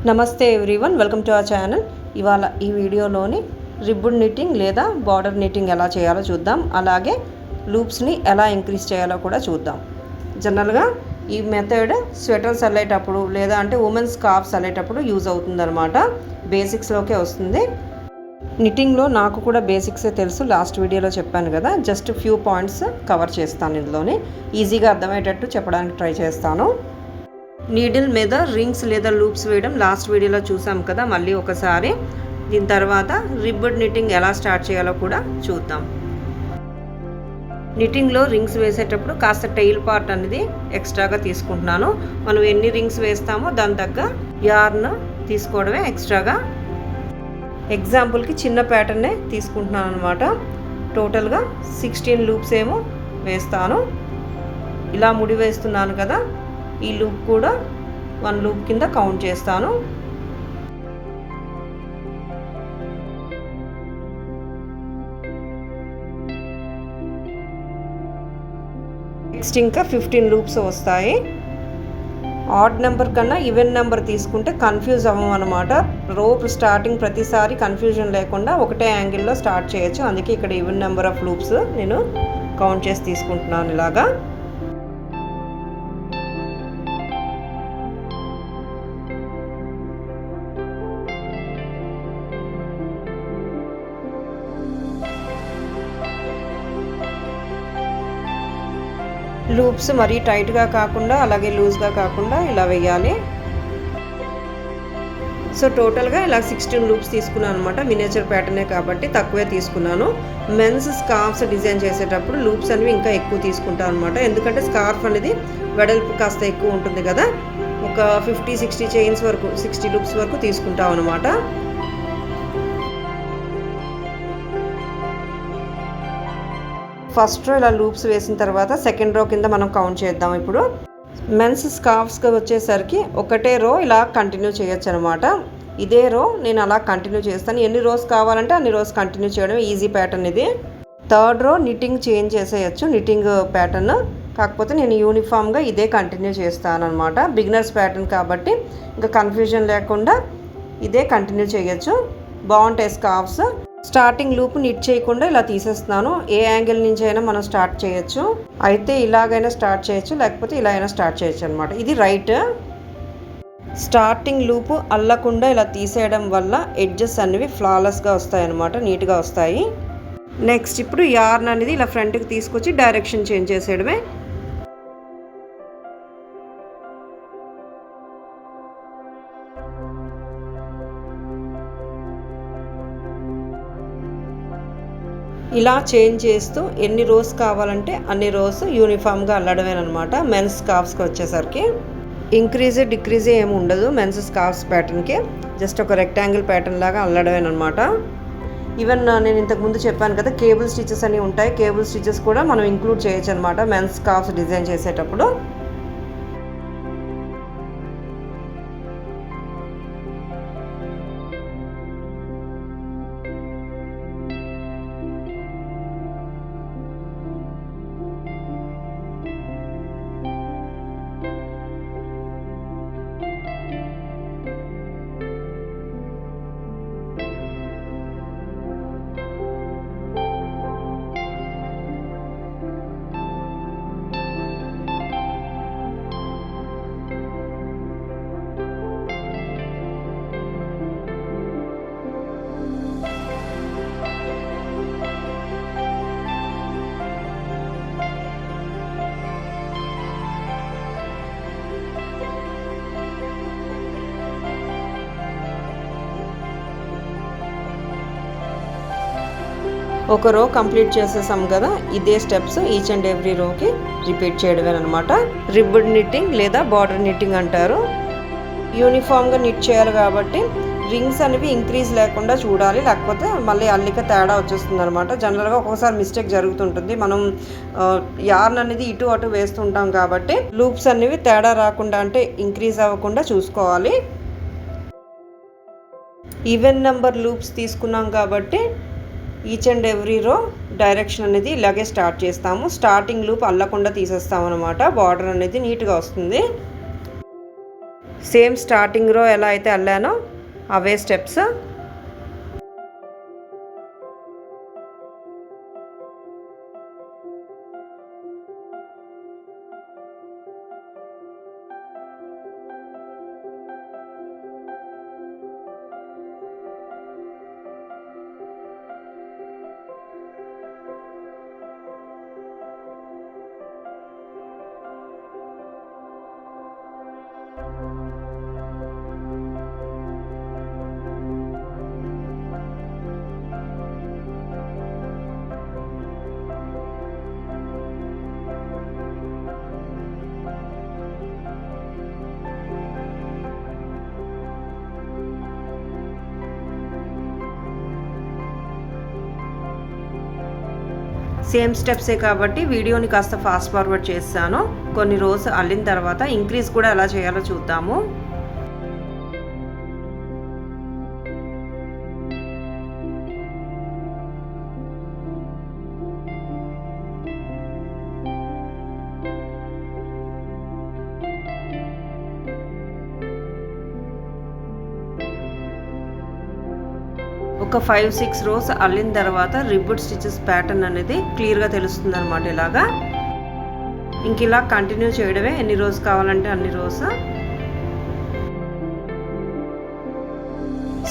నమస్తే everyone, welcome to our channel. ఇవాళ ఈ వీడియోలోని రిబ్బన్ నిట్టింగ్ లేదా బార్డర్ నిట్టింగ్ ఎలా చేయాలో చూద్దాం. అలాగే లూప్స్ని ఎలా ఇంక్రీజ్ చేయాలో కూడా చూద్దాం. జనరల్గా ఈ మెథడ్ స్వెటర్స్ అల్లేటప్పుడు లేదా అంటే ఉమెన్స్ స్కార్ఫ్స్ అల్లేటప్పుడు యూజ్ అవుతుందన్నమాట. బేసిక్స్లోకే వస్తుంది. నిట్టింగ్లో నాకు కూడా బేసిక్సే తెలుసు, లాస్ట్ వీడియోలో చెప్పాను కదా. జస్ట్ ఫ్యూ పాయింట్స్ కవర్ చేస్తాను. ఇందులోనే ఈజీగా అర్థమయ్యేటట్టు చెప్పడానికి ట్రై చేస్తాను. నీడిల్ మీద రింగ్స్ లేదా లూప్స్ వేయడం లాస్ట్ వీడియోలో చూసాం కదా, మళ్ళీ ఒకసారి. దీని తర్వాత రిబ్బన్ నిట్టింగ్ ఎలా స్టార్ట్ చేయాలో కూడా చూద్దాం. నిట్టింగ్లో రింగ్స్ వేసేటప్పుడు కాస్త టెయిల్ పార్ట్ అనేది ఎక్స్ట్రాగా తీసుకుంటున్నాను. మనం ఎన్ని రింగ్స్ వేస్తామో దాని తగ్గ యార్న్ తీసుకోవడమే ఎక్స్ట్రాగా. ఎగ్జాంపుల్కి చిన్న ప్యాటర్నే తీసుకుంటున్నాను అనమాట. టోటల్గా 16 లూప్స్ ఏమో వేస్తాను. ఇలా ముడి వేస్తున్నాను కదా, ఈ లూప్ కూడా 1 లూప్ కింద కౌంట్ చేస్తాను. నెక్స్ట్ ఇంకా 15 లూప్స్ వస్తాయి. ఆడ్ నెంబర్ కన్నా ఈవెన్ నెంబర్ తీసుకుంటే కన్ఫ్యూజ్ అవ్వం అనమాట. రోప్ స్టార్టింగ్ ప్రతిసారి కన్ఫ్యూజన్ లేకుండా ఒకటే యాంగిల్లో స్టార్ట్ చేయొచ్చు. అందుకే ఇక్కడ ఈవెన్ నెంబర్ ఆఫ్ లూప్స్ నేను కౌంట్ చేసి తీసుకుంటున్నాను ఇలాగా. లూప్స్ మరీ టైట్గా కాకుండా అలాగే లూజ్గా కాకుండా ఇలా వేయాలి. సో టోటల్గా ఇలా 16 లూప్స్ తీసుకున్నాను అనమాట. మినియేచర్ ప్యాటర్నే కాబట్టి తక్కువే తీసుకున్నాను. మెన్స్ స్కార్ఫ్స్ డిజైన్ చేసేటప్పుడు లూప్స్ అనేవి ఇంకా ఎక్కువ తీసుకుంటాను అనమాట. ఎందుకంటే స్కార్ఫ్ అనేది వెడల్పు కాస్త ఎక్కువ ఉంటుంది కదా. ఒక 50-60 చైన్స్ వరకు 60 లూప్స్ వరకు తీసుకుంటాం అనమాట. ఫస్ట్ రో ఇలా లూప్స్ వేసిన తర్వాత సెకండ్ రో కింద మనం కౌంట్ చేద్దాం. ఇప్పుడు మెన్స్ స్కార్ఫ్స్కి వచ్చేసరికి ఒకటే రో ఇలా కంటిన్యూ చేయొచ్చు అనమాట. ఇదే రో నేను అలా కంటిన్యూ చేస్తాను. ఎన్ని రోస్ కావాలంటే అన్ని రోస్ కంటిన్యూ చేయడం ఈజీ ప్యాటర్న్ ఇది. థర్డ్ రో నిట్టింగ్ చేంజ్ చేసేయచ్చు, నిట్టింగ్ ప్యాటర్న్. కాకపోతే నేను యూనిఫామ్గా ఇదే కంటిన్యూ చేస్తాను అనమాట. బిగినర్స్ ప్యాటర్న్ కాబట్టి ఇంకా కన్ఫ్యూజన్ లేకుండా ఇదే కంటిన్యూ చేయొచ్చు. బాగుంటాయి స్కార్ఫ్స్. స్టార్టింగ్ లూప్ నిట్ చేయకుండా ఇలా తీసేస్తున్నాను. ఏ యాంగిల్ నుంచి అయినా మనం స్టార్ట్ చేయొచ్చు. అయితే ఇలాగైనా స్టార్ట్ చేయొచ్చు, లేకపోతే ఇలా అయినా స్టార్ట్ చేయొచ్చు అనమాట. ఇది రైట్. స్టార్టింగ్ లూప్ అల్లకుండా ఇలా తీసేయడం వల్ల ఎడ్జెస్ అనేవి ఫ్లాలెస్గా వస్తాయి అనమాట, నీట్గా వస్తాయి. నెక్స్ట్ ఇప్పుడు యార్న్ అనేది ఇలా ఫ్రంట్కి తీసుకొచ్చి డైరెక్షన్ చేంజ్ చేసేయడమే. ఇలా చేంజ్ చేస్తూ ఎన్ని రోస్ కావాలంటే అన్ని రోస్ యూనిఫామ్గా అల్లడమేనమాట. మెన్స్ స్కార్ఫ్స్కి వచ్చేసరికి ఇంక్రీజ్ డిక్రీజ్ ఏమి ఉండదు. మెన్స్ స్కార్ఫ్స్ ప్యాటర్న్కి జస్ట్ ఒక రెక్టాంగిల్ ప్యాటర్న్ లాగా అల్లడమేనమాట. ఈవెన్ నేను ఇంతకుముందు చెప్పాను కదా, కేబుల్ స్టిచెస్ అని ఉంటాయి. కేబుల్ స్టిచెస్ కూడా మనం ఇంక్లూడ్ చేయొచ్చు అనమాట మెన్స్ స్కార్ఫ్స్ డిజైన్ చేసేటప్పుడు. ఒక రో కంప్లీట్ చేసేసాం కదా, ఇదే స్టెప్స్ ఈచ్ అండ్ ఎవ్రీ రోకి రిపీట్ చేయడమేనమాట. రిబ్బన్ నిట్టింగ్ లేదా బార్డర్ నిట్టింగ్ అంటారు. యూనిఫామ్గా నిట్ చేయాలి కాబట్టి రింగ్స్ అనేవి ఇంక్రీజ్ లేకుండా చూడాలి, లేకపోతే మళ్ళీ అల్లిక తేడా వచ్చేస్తుంది అనమాట. జనరల్గా ఒక్కోసారి మిస్టేక్ జరుగుతుంటుంది. మనం యార్న్ అనేది ఇటు అటు వేస్తుంటాం కాబట్టి లూప్స్ అనేవి తేడా రాకుండా, అంటే ఇంక్రీజ్ అవ్వకుండా చూసుకోవాలి. ఈవెన్ నెంబర్ లూప్స్ తీసుకున్నాం కాబట్టి ఈచ్ అండ్ ఎవ్రీ రో డైరెక్షన్ అనేది ఇలాగే స్టార్ట్ చేస్తాము. స్టార్టింగ్ లూప్ అల్లకుండా తీసేస్తాం అనమాట. బార్డర్ అనేది నీట్గా వస్తుంది. సేమ్ స్టార్టింగ్ రో ఎలా అయితే అల్లానో అవే స్టెప్స్. సేమ్ స్టెప్సే కాబట్టి వీడియోని కాస్త ఫాస్ట్ ఫార్వర్డ్ చేస్తాను. కొన్ని రోస్ అల్లిన తర్వాత ఇంక్రీజ్ కూడా ఎలా చేయాలో చూద్దాము. ఒక 5-6 రోస్ అల్లిన తర్వాత రిబ్బుడ్ స్టిచెస్ ప్యాటర్న్ అనేది క్లియర్గా తెలుస్తుంది అనమాట. ఇలాగా ఇంక ఇలా కంటిన్యూ చేయడమే. ఎన్ని రోస్ కావాలంటే అన్ని రోస్.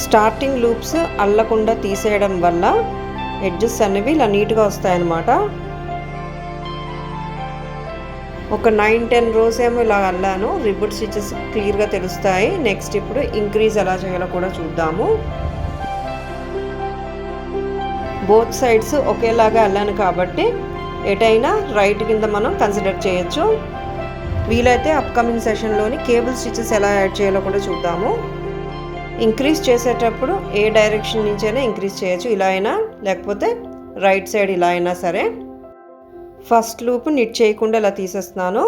స్టార్టింగ్ లూప్స్ అల్లకుండా తీసేయడం వల్ల ఎడ్జెస్ అనేవి ఇలా నీట్గా వస్తాయన్నమాట. ఒక 9-10 రోస్ ఏమో ఇలా అల్లాను. రిబ్బుడ్ స్టిచెస్ క్లియర్గా తెలుస్తాయి. నెక్స్ట్ ఇప్పుడు ఇంక్రీజ్ ఎలా చేయాలో కూడా చూద్దాము. బోత్ సైడ్స్ ఒకేలాగా అల్లాను కాబట్టి ఎటైనా రైట్ కింద మనం కన్సిడర్ చేయొచ్చు. వీలైతే అప్కమింగ్ సెషన్లోని కేబుల్ స్టిచెస్ ఎలా యాడ్ చేయాలో కూడా చూద్దాము. ఇంక్రీజ్ చేసేటప్పుడు ఏ డైరెక్షన్ నుంచైనా ఇంక్రీజ్ చేయొచ్చు. ఇలా అయినా లేకపోతే రైట్ సైడ్ ఇలా అయినా సరే. ఫస్ట్ లూప్ నిట్ చేయకుండా ఇలా తీసేస్తున్నాను.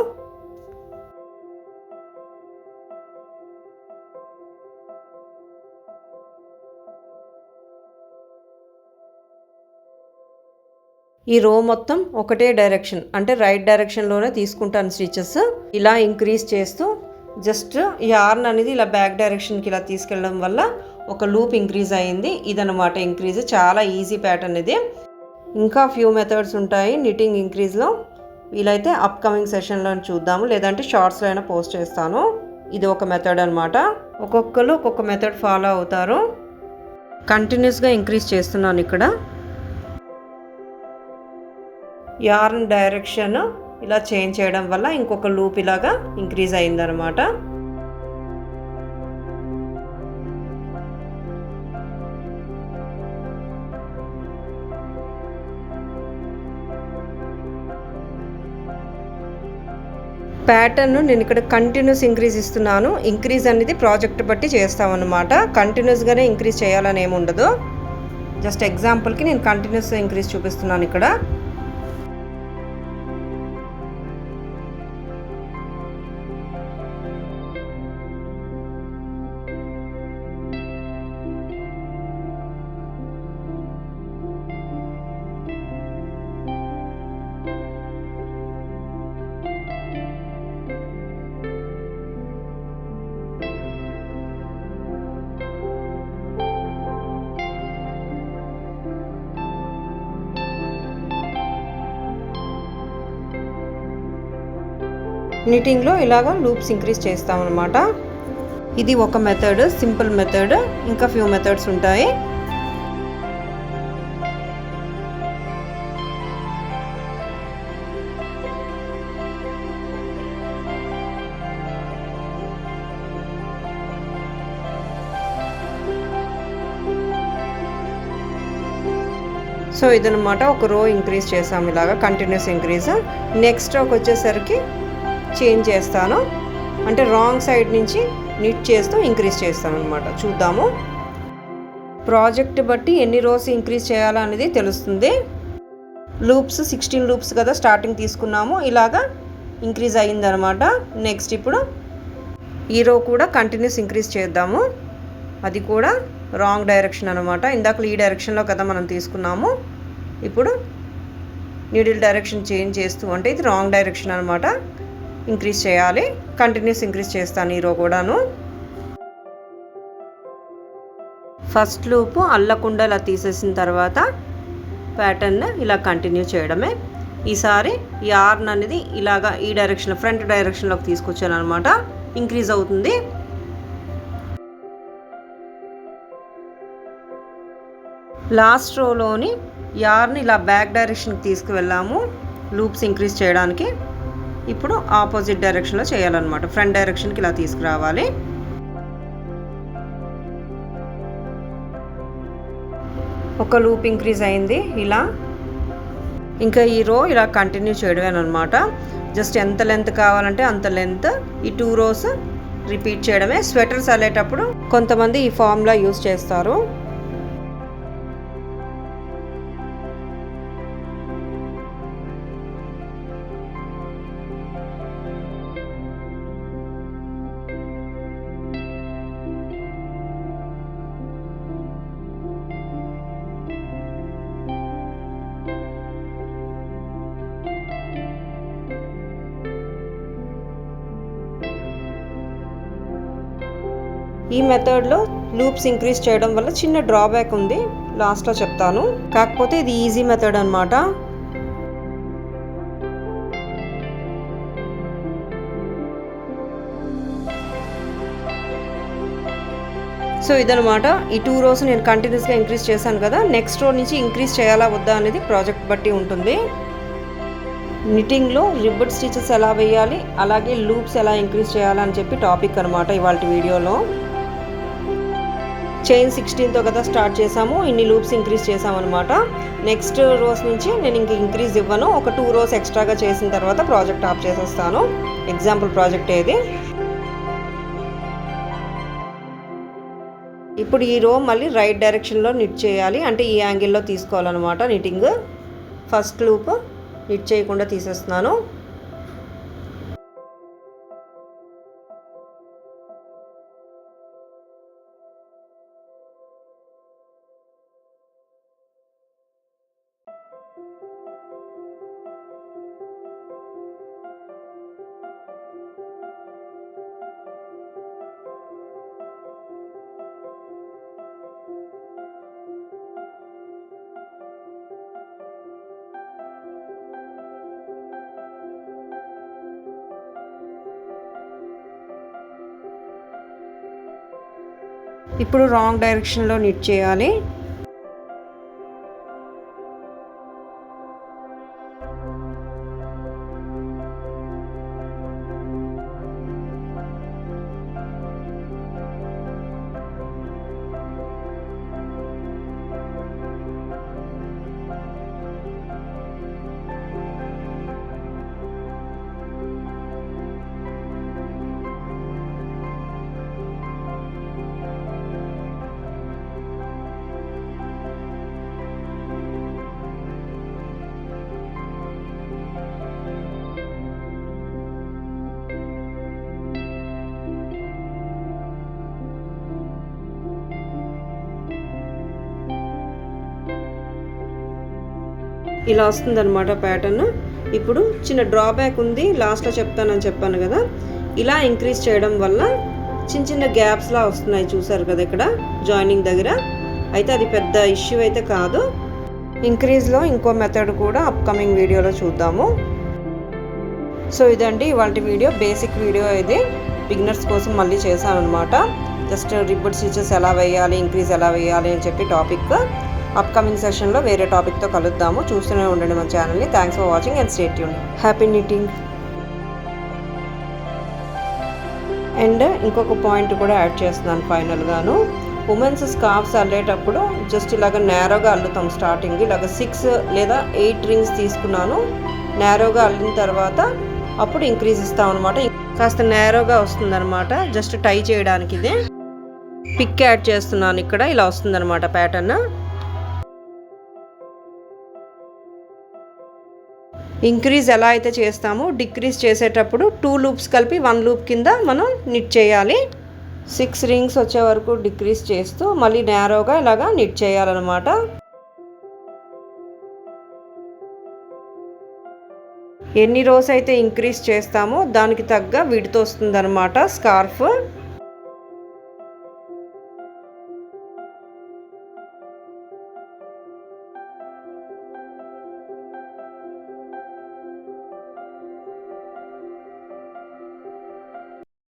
ఈ రో మొత్తం ఒకటే డైరెక్షన్ అంటే రైట్ డైరెక్షన్లోనే తీసుకుంటాను స్టిచెస్. ఇలా ఇంక్రీజ్ చేస్తూ జస్ట్ యార్న్ అనేది ఇలా బ్యాక్ డైరెక్షన్కి ఇలా తీసుకెళ్ళడం వల్ల ఒక లూప్ ఇంక్రీజ్ అయ్యింది. ఇదనమాట ఇంక్రీజ్. చాలా ఈజీ ప్యాటర్న్ ఇది. ఇంకా ఫ్యూ మెథడ్స్ ఉంటాయి నిట్టింగ్ ఇంక్రీజ్లో. వీలైతే అప్కమింగ్ సెషన్లో చూద్దాము, లేదంటే షార్ట్స్లో అయినా పోస్ట్ చేస్తాను. ఇది ఒక మెథడ్ అనమాట. ఒక్కొక్కరు ఒక్కొక్క మెథడ్ ఫాలో అవుతారు. కంటిన్యూస్గా ఇంక్రీజ్ చేస్తున్నాను ఇక్కడ. యార్న్ డైరెక్షన్ ఇలా చేంజ్ చేయడం వల్ల ఇంకొక లూప్ ఇలాగా ఇంక్రీజ్ అయిందనమాట. ప్యాటర్న్ నేను ఇక్కడ కంటిన్యూస్ ఇంక్రీజ్ ఇస్తున్నాను. ఇంక్రీజ్ అనేది ప్రాజెక్ట్ బట్టి చేస్తామన్నమాట. కంటిన్యూస్గానే ఇంక్రీజ్ చేయాలని ఏమి ఉండదు. జస్ట్ ఎగ్జాంపుల్కి నేను కంటిన్యూస్ ఇంక్రీజ్ చూపిస్తున్నాను ఇక్కడ. నిట్టింగ్లో ఇలాగ లూప్స్ ఇంక్రీజ్ చేస్తామన్నమాట. ఇది ఒక మెథడ్, సింపుల్ మెథడ్. ఇంకా ఫ్యూ మెథడ్స్ ఉంటాయి. సో ఇదనమాట ఒక రో ఇంక్రీజ్ చేసాము ఇలాగా కంటిన్యూస్ ఇంక్రీజ్. నెక్స్ట్ రోకి వచ్చేసరికి చేంజ్ చేస్తాను, అంటే రాంగ్ సైడ్ నుంచి నిట్ చేస్తూ ఇంక్రీజ్ చేస్తాను అనమాట. చూద్దాము. ప్రాజెక్ట్ బట్టి ఎన్ని రోస్ ఇంక్రీజ్ చేయాలా అనేది తెలుస్తుంది. లూప్స్ 16 లూప్స్ కదా స్టార్టింగ్ తీసుకున్నాము, ఇలాగా ఇంక్రీజ్ అయ్యిందనమాట. నెక్స్ట్ ఇప్పుడు ఈ రో కూడా కంటిన్యూస్ ఇంక్రీజ్ చేద్దాము. అది కూడా రాంగ్ డైరెక్షన్ అనమాట. ఇందాక ఈ డైరెక్షన్లో కదా మనం తీసుకున్నాము. ఇప్పుడు నీడిల్ డైరెక్షన్ చేంజ్ చేస్తూ, అంటే ఇది రాంగ్ డైరెక్షన్ అనమాట, ఇంక్రీజ్ చేయాలి. కంటిన్యూస్ ఇంక్రీజ్ చేస్తాను ఈ రో కూడాను. ఫస్ట్ లూప్ అల్లకుండా ఇలా తీసేసిన తర్వాత ప్యాటర్న్ ఇలా కంటిన్యూ చేయడమే. ఈసారి ఈ ఆర్న్ అనేది ఇలాగా ఈ డైరెక్షన్లో ఫ్రంట్ డైరెక్షన్లోకి తీసుకొచ్చాను అనమాట. ఇంక్రీజ్ అవుతుంది. లాస్ట్ రోలోని యార్న్ ఇలా బ్యాక్ డైరెక్షన్కి తీసుకువెళ్ళాము లూప్స్ ఇంక్రీజ్ చేయడానికి. ఇప్పుడు ఆపోజిట్ డైరెక్షన్లో చేయాలన్నమాట. ఫ్రంట్ డైరెక్షన్కి ఇలా తీసుకురావాలి. ఒక లూప్ ఇంక్రీజ్ అయింది ఇలా. ఇంకా ఈ రో ఇలా కంటిన్యూ చేయడమేనమాట. జస్ట్ ఎంత లెంత్ కావాలంటే అంత లెంత్ ఈ 2 రోస్ రిపీట్ చేయడమే. స్వెటర్స్ అల్లేటప్పుడు కొంతమంది ఈ ఫార్ములా యూస్ చేస్తారు. ఈ మెథడ్లో లూప్స్ ఇంక్రీజ్ చేయడం వల్ల చిన్న డ్రాబ్యాక్ ఉంది, లాస్ట్లో చెప్తాను. కాకపోతే ఇది ఈజీ మెథడ్ అనమాట. సో ఇదనమాట. ఈ 2 రోస్ నేను కంటిన్యూస్గా ఇంక్రీజ్ చేశాను కదా. నెక్స్ట్ రో నుంచి ఇంక్రీజ్ చేయాలా వద్దా అనేది ప్రాజెక్ట్ బట్టి ఉంటుంది. నిట్టింగ్లో రిబ్బన్ స్టిచెస్ ఎలా వేయాలి, అలాగే లూప్స్ ఎలా ఇంక్రీజ్ చేయాలని చెప్పి టాపిక్ అనమాట ఇవాళ వీడియోలో. చైన్ 16తో కదా స్టార్ట్ చేసాము, ఇన్ని లూప్స్ ఇంక్రీజ్ చేసామన్నమాట. నెక్స్ట్ రోస్ నుంచి నేను ఇంక ఇంక్రీజ్ ఇవ్వను. ఒక 2 రోస్ ఎక్స్ట్రాగా చేసిన తర్వాత ప్రాజెక్ట్ ఆఫ్ చేసేస్తాను. ఎగ్జాంపుల్ ప్రాజెక్ట్ ఏది. ఇప్పుడు ఈ రో మళ్ళీ రైట్ డైరెక్షన్లో నిట్ చేయాలి, అంటే ఈ యాంగిల్లో తీసుకోవాలన్నమాట నిట్టింగ్. ఫస్ట్ లూప్ నిట్ చేయకుండా తీసేస్తున్నాను. ఇప్పుడు రాంగ్ డైరెక్షన్లో నిట్ చేయాలి. ఇలా వస్తుందన్నమాట ప్యాటర్న్. ఇప్పుడు చిన్న డ్రాబ్యాక్ ఉంది, లాస్ట్లో చెప్తానని చెప్పాను కదా. ఇలా ఇంక్రీజ్ చేయడం వల్ల చిన్న చిన్న గ్యాప్స్లా వస్తున్నాయి, చూసారు కదా ఇక్కడ జాయినింగ్ దగ్గర. అయితే అది పెద్ద ఇష్యూ అయితే కాదు. ఇంక్రీజ్లో ఇంకో మెథడ్ కూడా అప్కమింగ్ వీడియోలో చూద్దాము. సో ఇదండి ఇవాళ వీడియో, బేసిక్ వీడియో ఇది. బిగినర్స్ కోసం మళ్ళీ చేశాను అనమాట. జస్ట్ రిబ్బన్ స్టిచెస్ ఎలా వేయాలి, ఇంక్రీజ్ ఎలా వేయాలి అని చెప్పి టాపిక్. అప్కమింగ్ సెషన్లో వేరే టాపిక్తో కలుద్దాము. చూస్తూనే ఉండండి మన ఛానల్ని. Thanks for watching and stay tuned. Happy knitting. And ఇంకొక పాయింట్ కూడా యాడ్ చేస్తున్నాను ఫైనల్గాను. ఉమెన్స్ స్కార్ఫ్స్ అల్లేటప్పుడు జస్ట్ ఇలాగ నేరోగా అల్లుతాం. స్టార్టింగ్ ఇలాగ 6 లేదా 8 రింగ్స్ తీసుకున్నాను. నేరోగా అల్లిన తర్వాత అప్పుడు ఇంక్రీజ్ ఇస్తాం అనమాట. కాస్త నేరోగా వస్తుందన్నమాట, జస్ట్ టై చేయడానికి. ఇదే పిక్ యాడ్ చేస్తున్నాను ఇక్కడ. ఇలా వస్తుందన్నమాట ప్యాటర్న్. ఇంక్రీజ్ ఎలా అయితే చేస్తామో డిక్రీజ్ చేసేటప్పుడు 2 లూప్స్ కలిపి 1 లూప్ కింద మనం నిట్ చేయాలి. 6 రింగ్స్ వచ్చే వరకు డిక్రీజ్ చేస్తూ మళ్ళీ నేరోగా ఇలాగా నిట్ చేయాలన్నమాట. ఎన్ని రోస్ అయితే ఇంక్రీజ్ చేస్తామో దానికి తగ్గ విడ్త్ వస్తుందన్నమాట స్కార్ఫ్.